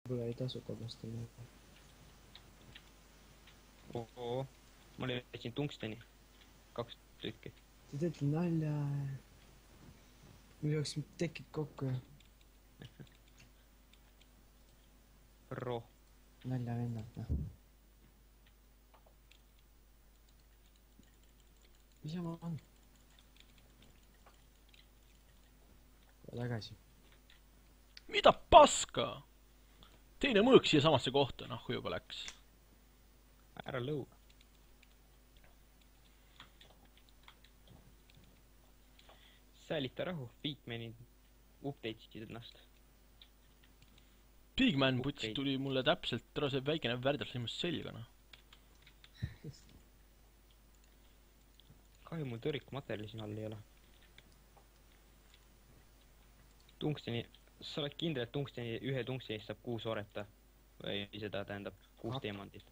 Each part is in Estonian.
Võib-olla ei tasu kodustada. Oo, ma leidsin tungsteni. 2 tükki. Te teete nalja. Meil jooks tekid kokku ju. Pro. Nalja vennad, noh. Mis jama on? Tagasi. Mida paska? Teine mõõk siia samasse kohta, nahku juba läks. Ära lõu. Säälita rahu, Pigmanid update'isid ennast. Pigman puts tuli mulle täpselt, tore see väikene värdjas ilmus selga, noh. Kahju mul tõrikumaterjali siin all ei ole. Tungsteni, sa oled kindel, et tungsteni, ühe tungstenist saab 6 oreta? Või seda tähendab 6 teemandit?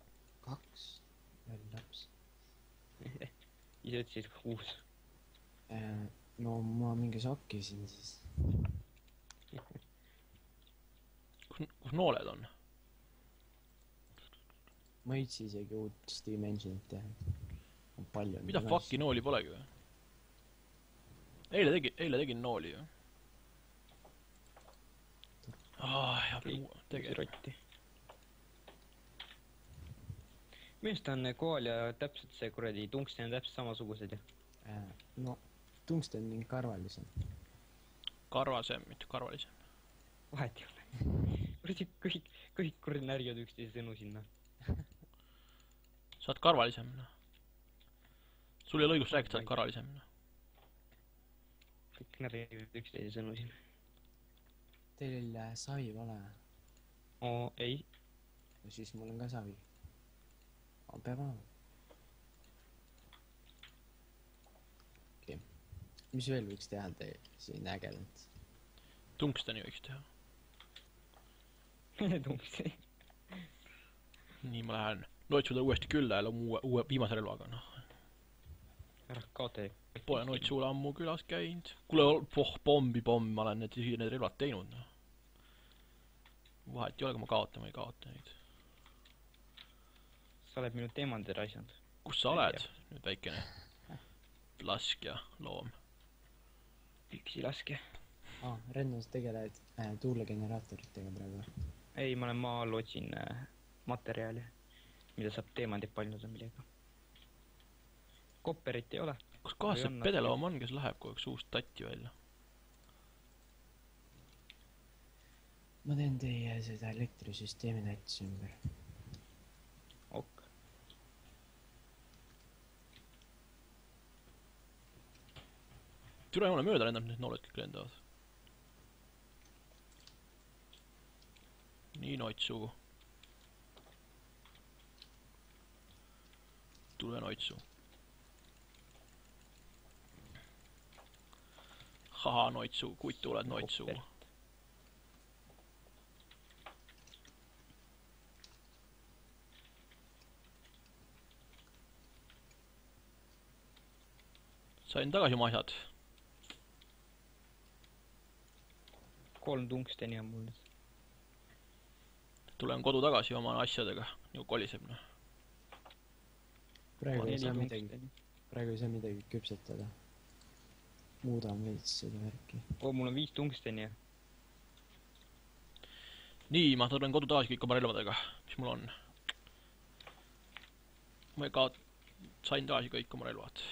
2. Veel laps. Ise ütlesid 6. No ma mingi sokkisin siis. Kus nooled on? Ma ei üldse isegi uut Dimensionit teha. On palju. Mida fucki nooli polegi või? Eile tegin nooli ju. Ja tegi rotti. Millest on kool ja täpselt see kuradi tungsten on täpselt samasugused ju? No, tungsten ning karvalisem. Karvasem, mitte karvalisem. Vahet ei ole. Kõik kuradi närjad üksteise sõnu sinna. Sa oled karvalisem, noh. Sul ei ole õigust rääkida, sa oled karvalisem, noh. Kõik närjad üksteise sõnu sinna. Teil savi pole? Oo, ei. Ja siis mul on ka savi. Peab olema. Okei. Mis veel võiks teha teil siin ägedalt? Tungsteni võiks teha. Tungsteni. Nii, ma lähen Noitsuda uuesti külla jälle uue viimase relvaga, noh. Ära kaota. Pole Noitsula ammu külas käinud. Kuule, pommi, ma olen need relvad teinud, noh. Vahet ei ole, kui ma kaotan või ei kaota neid. Sa oled minu teemandi raisanud. Kus sa oled? Nüüd väikene laskja loom. Üksi laske. Rennos tegeled tuulegeneraatoritega praegu. Ei, ma olen maa all otsin materjali, mida saab teemandid paljada millega. Kopperit ei ole. Kus kohas see pedeloom on, kes läheb kogu aeg suust tatti välja? Ma teen teie seda elektrisüsteemi näitsi ümber. Ok. Türa jumala mööda lendab, need nooled kõik lendavad. Nii, Noitsu. Tule, Noitsu. Haha, Noitsu, kuid tuled, Noitsu. Sain tagasi oma asjad. 3 tungsteni on mul. Tulen kodu tagasi oma asjadega, nagu koliseb, noh. Praegu ei saa midagi küpsetada. Muudan veits seda värki. Mul on 5 tungsteni. Nii, ma tulen kodu tagasi kõik oma relvadega, mis mul on. Ma sain tagasi kõik oma relvad.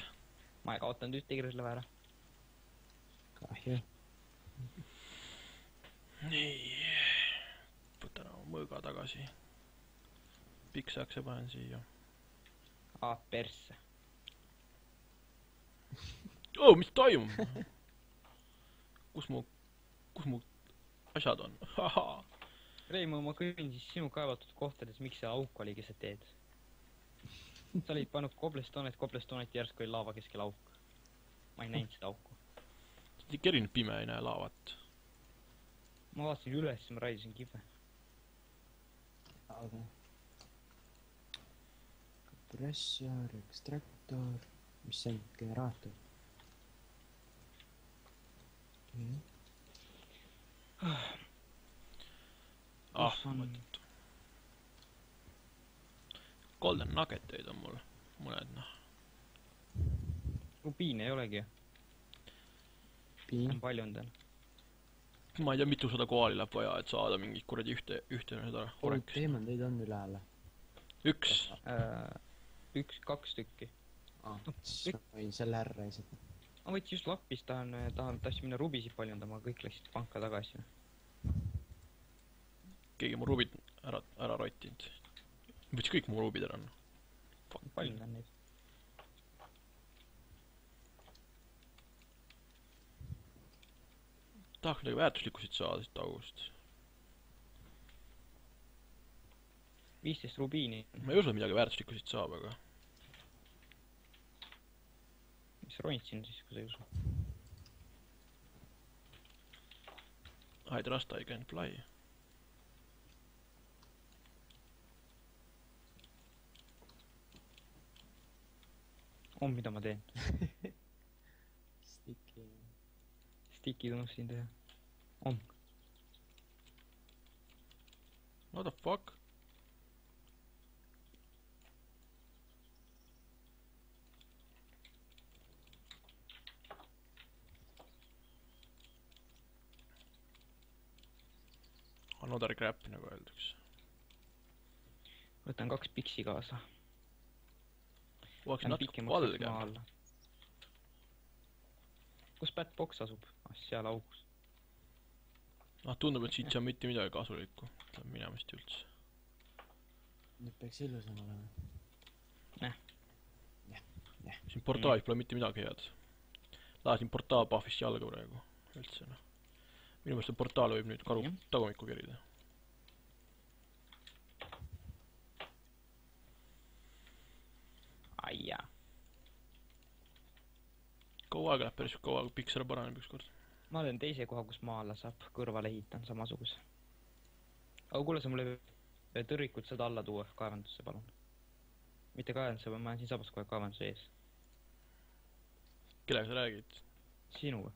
Ma ei kaotanud ühtegi relva ära. Kahju. Nii. Võtan oma mõõga tagasi. Piksakse panen siia. Persse. Mis toimub? Kus mu asjad on? Reimo, ma kõlin siis sinu kaevatud kohtades, miks see auk oli, kes sa teed? Sa olid pannud koblestoonet järsku oli laava keskel auk. Ma ei näinud seda auku. Sa olid kerinud pime, ei näe laavat. Ma vaatasin üles, ma raidisin kive. Aga kompressor, ekstraktor, mis see on? Generaator. On. mõttetu. Golden Nuggeteid on mul mõned noh. rubiine ei olegi ju. Piin. Palju on tal? Ma ei tea, mitusada koali läheb vaja, et saada mingit kuradi ühte seda horekest. teemandeid on üle alla. Üks. 1-2 tükki. Siis ma võin selle ära reisida. ma võtsin just Lappis, tahtsin minna rubisid paljundama, kõik läksid panka tagasi. Keegi mu rubid ära rottinud. Võttis kõik mu rubid ära. Paljundan neid. Tahaks midagi väärtuslikku siit saada siit august. 15 rubiini. Ma ei usu, et midagi väärtuslikku siit saab, aga mis ronid siin siis, kui sa ei usu? I trust I can fly. Mida ma teen? Stickid unustasin teha. What the fuck? Another crap, nagu öeldakse. Võtan 2 piksi kaasa. Oleks natuke valge. Kus Batbox asub? Seal augus. Tundub, et siit saab mitte midagi kasulikku. Läheb minemist üldse. Nüüd peaks ilusam olema. Siin portaalis pole mitte midagi head. Lahasin portaal pahvist jalga praegu. Üldse noh. Minu meelest portaal võib nüüd tagumikku kerida. Aia. Kaua aega läheb päris kaua, kui piks ära paraneb ükskord. Ma olen teise koha, kus maa alla saab, kõrvale ehitan samasuguse. Aga kuule, sa mulle tõrvikud seda alla tuua kaevandusse, palun. Mitte kaevandusse, ma olen siin sabas kohe kaevanduse ees. Kellega sa räägid? Sinuga.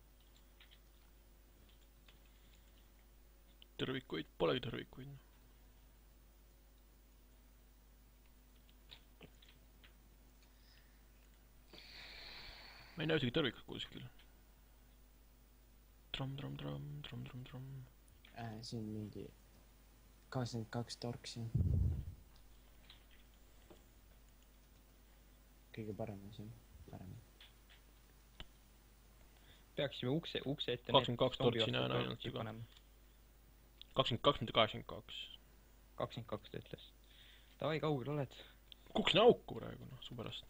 Tõrvikuid, polegi tõrvikuid. Ma ei näe ühtegi tõrvikut kuskil. Trom. Siin mingi 22 torksi. Kõige parem asi. Peaksime ukse ette 22 torksi näen ainult juba. 22 mitte 82. 22 ta ütles. Davai, kaugel oled? Kuksin auku praegu, noh, su pärast.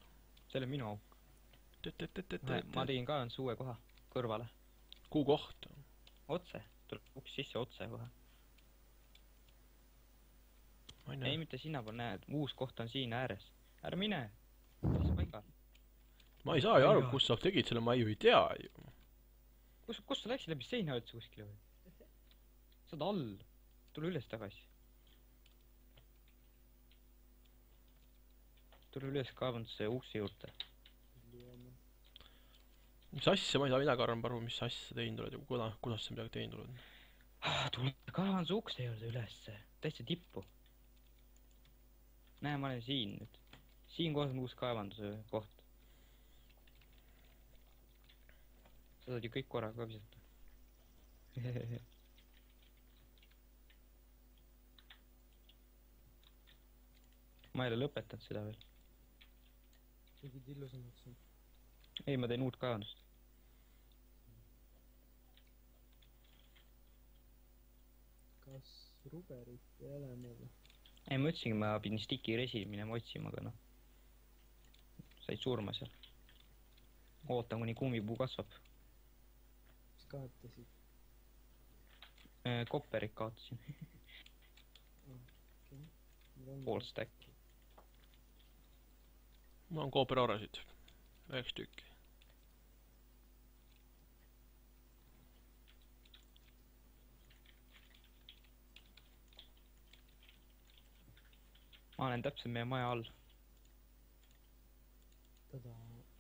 See on minu auk. Ma tegin kaevanduse uue koha, kõrvale. Kuhu koht? Otse, tuleb uks sisse otse kohe. Ei, mitte sinna pool, näed, uus koht on siin ääres. Ära mine, siis paigal. Ma ei saa ju aru, kus sa tegid selle, ma ju ei tea ju. Kus sa läksid läbi seina üldse kuskile või? Sa oled all, tule üles tagasi. Tule üles kaevanduse ukse juurde. Mis asja, ma ei saa midagi arvan paru, mis asja sa teinud oled ja kuidas sa midagi teinud oled. Tule kaevanduse ukse juurde ülesse, täitsa tippu. Näe, ma olen siin nüüd. Siin kohas on uus kaevanduse koht. Sa saad ju kõik korraga ka visata. Ma ei ole lõpetanud seda veel. Tegid ilusamaks siin. Ei, ma teen uut kaevandust. Kas ruberit ei ole meil? Ei, ma ütlesingi, ma pidin stiki resi minema otsima, aga noh. Said surma seal. Ootan, kuni kuumipuu kasvab. Mis kaotasid? Kopperit kaotasin. Pool stack. Mul on kooperaarasid. 9 tükki. Ma olen täpselt meie maja all. Tada,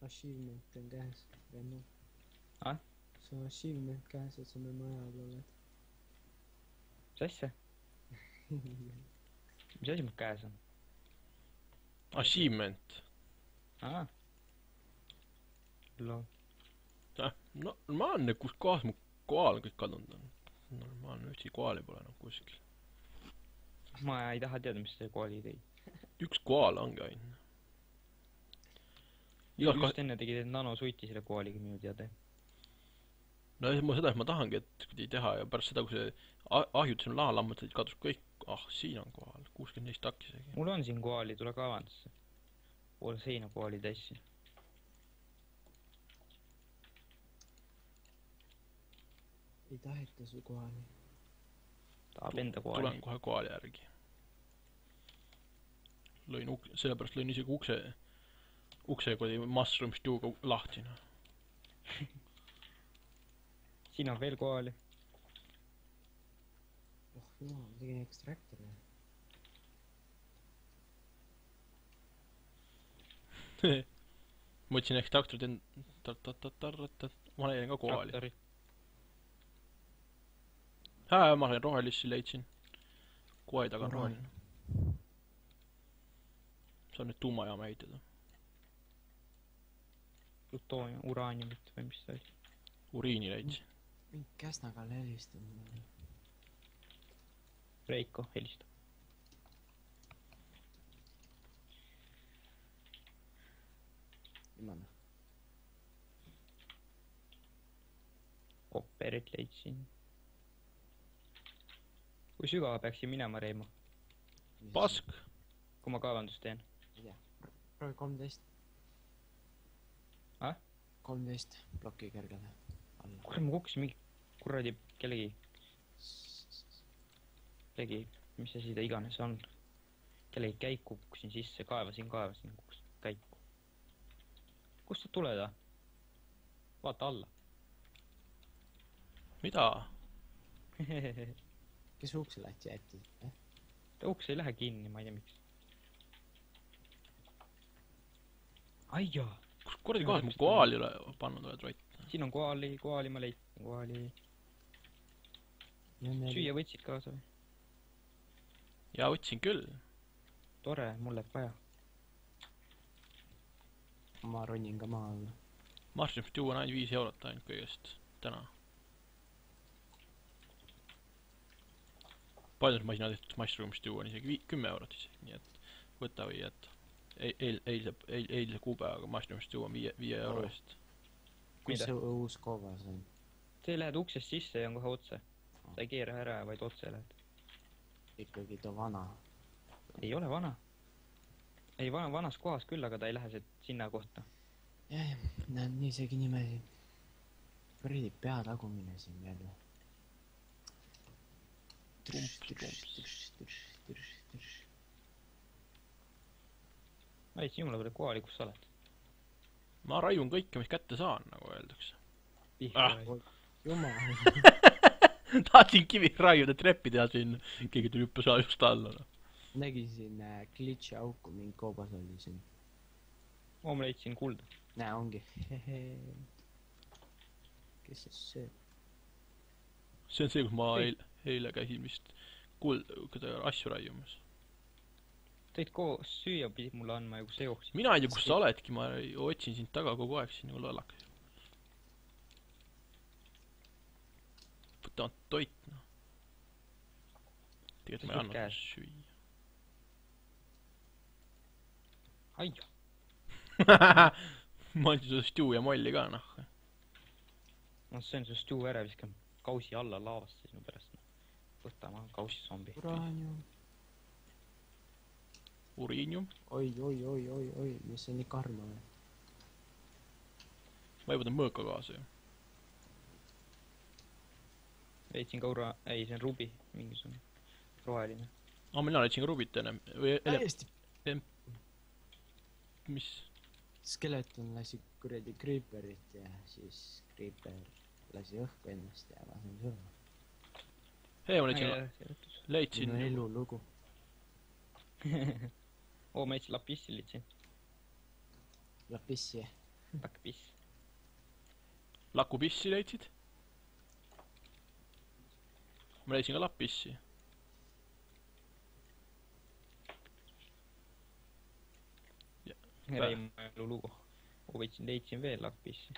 achievement on käes. Venno. Ah? See on achievement käes, et sa meie maja all oled. Mis asja? mis asi mul käes on? Achievement. Aa. Lol. No, normaalne, kus kohas mu koal kõik kadunud on. Normaalne, ühtsi koali pole enam kuskil. Ma ei taha teada, mis see kooli tõi. Üks koal ongi ainult. Just enne tegid nanosuiti selle kooliga minu teada. No ma tahangi, et ei teha ja pärast seda, kui see ahjutasin laha lammutasid, kadus kõik. Ah, siin on koal. 64 takk isegi. Mul on siin koali, tule kaevandusse. Poole seina koali täissi. ei taheta su kohani. Tahab enda koali. Tulen kohe koali järgi. Sellepärast lõin isegi ukse kui mushroom stew'ga lahti. Siin on veel koali. Oh jumal, ma tegin ekstraktori. Ma võtsin ekstraktorit ma leian ka koali. Ma olen rohelissi leidsin. Kooli taga on roheline. Saan nüüd tuumajaama ehitada. Plutoonium, uraaniumit või mis see oli? Uriini leidsin. Mingi käsnaga helistab mulle. Reiko, helista. Ilmane. Kopperit leidsin. Kui sügava peaksin minema, Reimo? Pask! Kui ma kaevandust teen? Ei tea. Proovi 13. 13 ploki kergele alla. Kuule, ma kukkusin mingi kuradi kellegi, mis asi ta iganes on. Kellegi käiku kukkusin sisse, kaevasin, kukkusin käiku. Kust sa tuled? Vaata alla. Mida? Kes ukse lahti jättis? Ta uks ei lähe kinni, ma ei tea miks. Aijaa! Kus kuradi kohas mu koali pannud oled Rott? Siin on koali ma leidsin, koali. Süüa võtsid kaasa või? Jaa, võtsin küll. Tore, mul läheb vaja. Ma ronin ka maa alla. Mushroom stew on ainult 5 eurot ainult kõigest täna. Paljus masina tehtud mushroom stew on isegi 10 eurot isegi, nii et võta või jätta. Eilse kuupäevaga mushroom stew on 5 euro eest. Kus see uus koobas on? See lähed uksest sisse ja on kohe otse. Sa ei keera ära, vaid otse lähed. Ikkagi too vana. Ei ole vana. Ei, vanas kohas küll, aga ta ei lähe sinna kohta. Jah, näen nii isegi nimesi. Kuradi pea tagumine siin veel. Ma leidsin jumala peale koali, kus sa oled. Ma raiun kõike, mis kätte saan, nagu öeldakse. Jumal. Tahtsin kivi raiuda treppi teha sinna. Keegi tuli hüppas just alla. Nägin siin glitchi auku, mingi koobas oli siin. Ma leidsin kulda. Näe, ongi. Kes see? See on see, kus ma eile käisin vist asju raiumas. Teid koos süüa pidid mulle andma ja kus sa jooksid. Mina ei tea, kus sa oledki, ma otsin sind taga kogu aeg siin nagu lollakas. Võta toit, noh. Tegelikult ma ei anna süüa. Aia. Ma andsin seda stew ja molli ka, noh. No see on su stew ära, viskan kausi alla laavasse sinu pärast. Võta ma kausi zombi. Uraanium. Uriinium. Oi, mis see nii karm on? Ma ei võta mõõka kaasa ju. Leidsin ka see on rubi, mingisugune roheline. Mina leidsin ka rubit enne. Täiesti. Mis? Skeleton lasi kuradi creeperit ja siis creeper lasi õhku ennast ja ma sain surma. Hei, ma leidsin. Minu elu lugu. Ma leidsin lapissi leidsin. Lapissi. Lapiss. Lakupissi leidsid? Ma leidsin ka lapissi. Reimo lugu. Leidsin veel lapisse.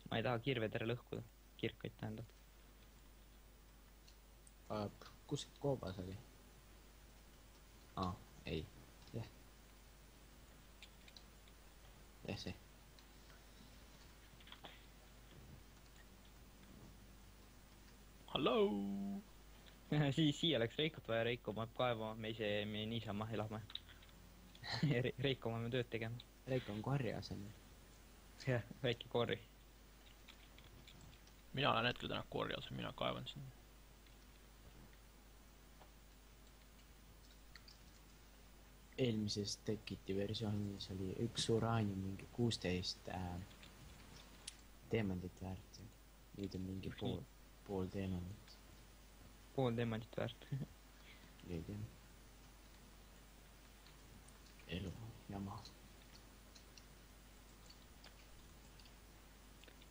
Ma ei taha kirvedere lõhkuda. Kirkaid tähendab. Kus koobas oli? Ei. Jah. Jah, see. Halloo! Siis siia läks Reikot vaja, Reiko paneb kaevama, me niisama elame. Reiko paneme tööd tegema. Reiko on korri asemel. Jah, väike korri. Mina olen hetkel täna korjas, mina kaevan siin. Eelmises Tekiti versioonis oli üks uraanium mingi 16 teemandit väärt. Nüüd on mingi pool teemandit. Pool teemandit väärt. Nüüd jah. Elu jama.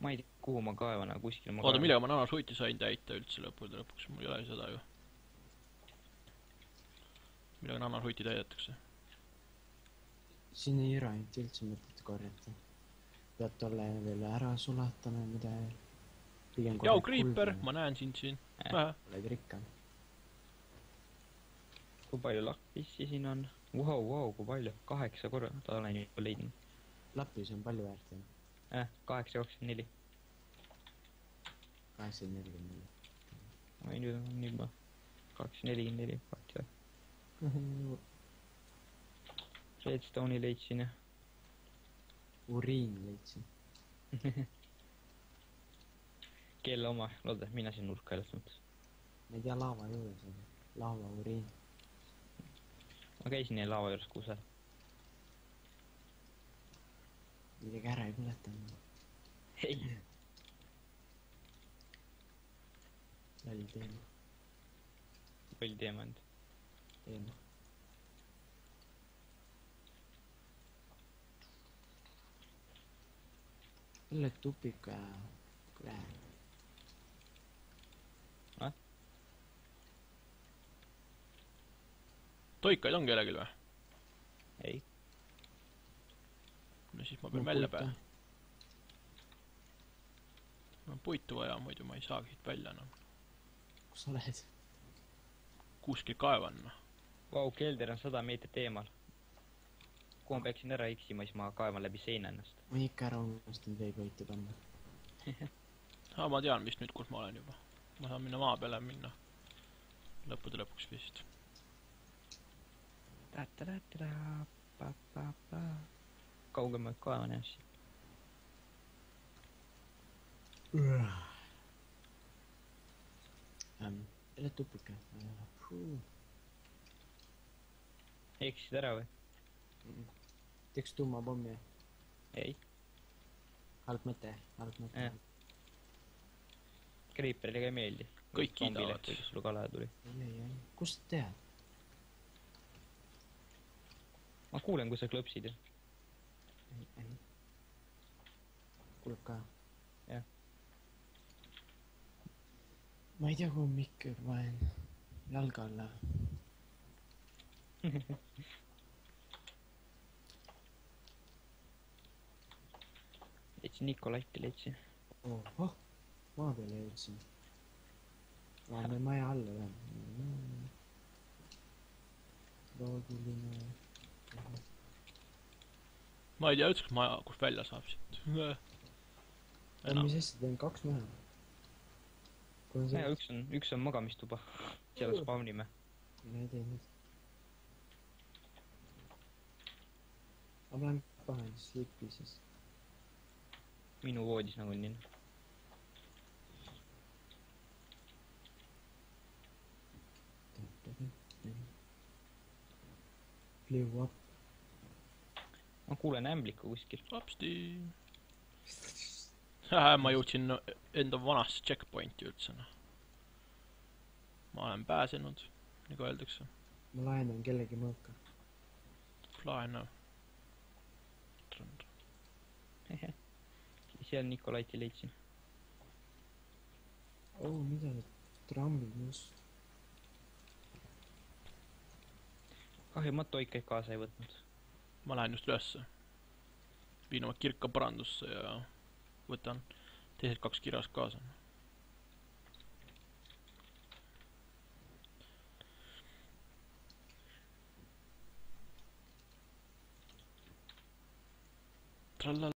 Ma ei tea, kuhu ma kaevan, aga kuskil ma Oota, millega ma nanasuiti sain täita üldse lõpuks, mul ei ole seda ju. Millega nanasuiti täidetakse? Siin ei ole ainult üldse mõtet korjata. Pead tolle veel ära sulatama, mida... Jau, Creeper, ma näen sind siin. Vähe. Oled rikka. Kui palju lapissi siin on? Wow, kui palju? 8 korra, ta olen juba leidnud. Lapis on palju väärt, jah? 8,24. 8,44. Või nüüd on juba 2,44 kaart jah. Redstone'i leidsin jah. Uriin leidsin. Kelle oma? Loodad, mina siin nurka elasnud. Ma ei tea laava juures, laava uriin. Ma käisin neil laava juures kusel. Midagi ära ei põletanud. Ei. Loll teema. Loll teemand. Teema. Jälle tupik ja kuule. Toikaid on kellegil või? Ei. No siis ma pean välja pähe. Ma on puitu vaja, muidu ma ei saagi siit välja enam. Kus oled? Kuskil kaevan. Vau, kelder on 100 meetrit eemal. Kui ma peaksin ära eksima, siis ma kaevan läbi seina ennast. Ma ikka ära unustan veepuitu panna. Ma tean vist nüüd, kus ma olen juba. Ma saan minna maa peale minna. Lõppude lõpuks vist. Kaugel ma kaevan ennast. Jälle tupik. Eksid ära või? Teeks tuumapommi. Ei. Halb mõte. Creeperile ka ei meeldi. Kõik kiidavad. Kuidas sulle kalaja tuli? Ei. Kust tead? Ma kuulen, kui sa klõpsid. Ei. Kuuleb ka? Jah. Ma ei tea, kuhu mikker vaen. Jalga alla. Leidsin Nikolaitti, leidsin. Ohoh, maa peale jõudsin. Vaame maja alla läheb. Loogiline. Ma ei tea üldse, kus välja saab siit. Mis asja, teen 2 maja. Üks on magamistuba. Seal spawnime. Ma ei tee nüüd. Ma panen pahen slipi siis. Minu voodis nagu nii. Blew up. Ma kuulen ämbliku kuskil. Hopsti. Ma jõudsin enda vanasse checkpointi üldse. Ma olen pääsenud, nagu öeldakse. Ma laenan kellegi mõõka. Laena. Seal Nikolaiti leidsin. Mida need trammid just? kahju, ma toikeid kaasa ei võtnud. ma lähen just ülesse. Viin oma kirka parandusse ja võtan teised 2 kirjas kaasa. Trallala.